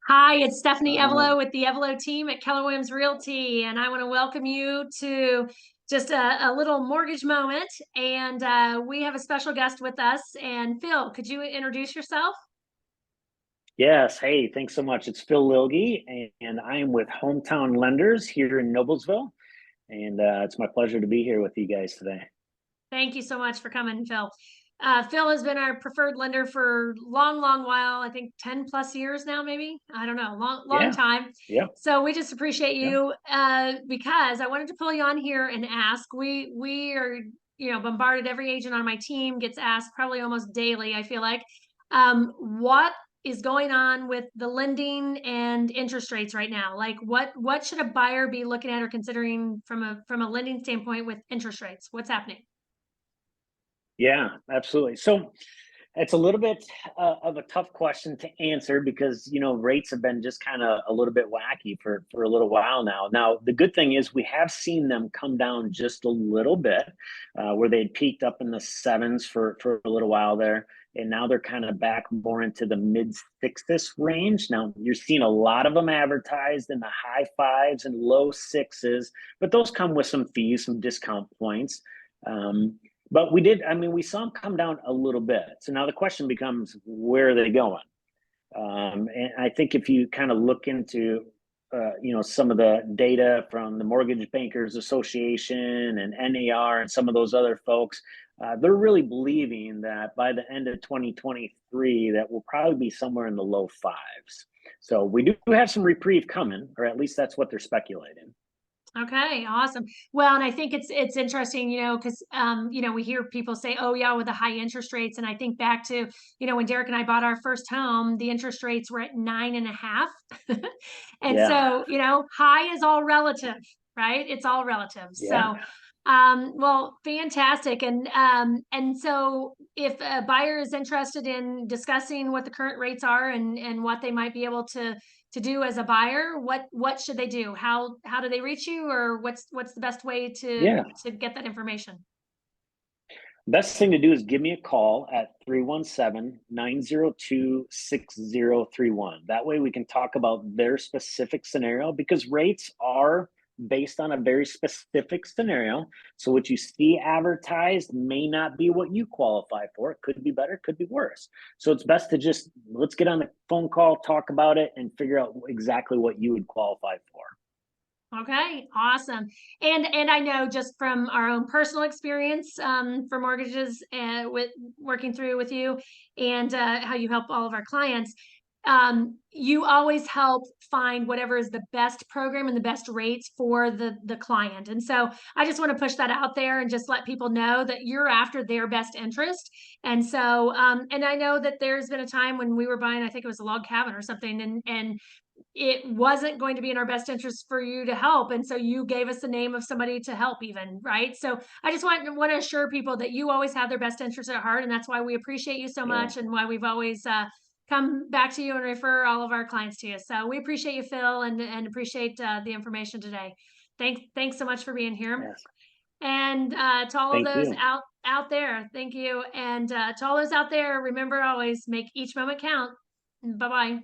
Hi, it's Stephanie Uh, Evelo with the Evelo Team at Keller Realty, and I want to welcome you to just a little mortgage moment. And we have a special guest with us. And Phil, could you introduce yourself? yes. Hey, thanks so much. It's Phil Lillge, and I am with Hometown Lenders here in Noblesville. And it's my pleasure to be here with you guys today. Thank you so much for coming, Phil. Phil has been our preferred lender for long, long while. I think 10 plus years now, maybe. I don't know, long Yeah. time. Yeah. So we just appreciate Yeah. you because I wanted to pull you on here and ask. We are, bombarded. Every agent on my team gets asked probably almost daily, I feel like. What is going on with the lending and interest rates right now? Like what should a buyer be looking at or considering from a lending standpoint with interest rates? What's happening? Yeah, absolutely. So it's a little bit of a tough question to answer because rates have been just kind of a little bit wacky for a little while now. Now the good thing is we have seen them come down just a little bit, where they'd peaked up in the sevens for a little while there, and now they're kind of back more into the mid sixes range. Now you're seeing a lot of them advertised in the high fives and low sixes, but those come with some fees, some discount points. But we saw them come down a little bit. So now the question becomes, where are they going? And I think if you kind of look into, some of the data from the Mortgage Bankers Association and NAR and some of those other folks, they're really believing that by the end of 2023, that will probably be somewhere in the low fives. So we do have some reprieve coming, or at least that's what they're speculating. Okay, awesome. Well, and I think it's interesting, because we hear people say, "Oh yeah, with the high interest rates," and I think back to, when Derek and I bought our first home, the interest rates were at 9.5, and Yeah, so high is all relative, right? It's all relative. yeah. So, well, fantastic. And so if a buyer is interested in discussing what the current rates are and what they might be able to do as a buyer, what should they do? How do they reach you, or what's the best way to Yeah. get that information? Best thing to do is give me a call at 317-902-6031. That way we can talk about their specific scenario because rates are based on a very specific scenario. So what you see advertised may not be what you qualify for. It could be better, could be worse. So it's best to just let's get on the phone call, talk about it, and figure out exactly what you would qualify for. Okay, awesome. And I know just from our own personal experience for mortgages and with working through with you and how you help all of our clients, you always help find whatever is the best program and the best rates for the client. And so I just want to push that out there and just let people know that you're after their best interest. And so and I know that there's been a time when we were buying, I think it was a log cabin or something, and it wasn't going to be in our best interest for you to help, and so you gave us the name of somebody to help, even, right? So I just want to assure people that you always have their best interest at heart, and that's why we appreciate you so Yeah. much and why we've always come back to you and refer all of our clients to you. So we appreciate you, Phil, and appreciate the information today. Thanks so much for being here. Yes. And to all of Thank those you. out there, thank you. And to all those out there, remember, always make each moment count. Bye bye.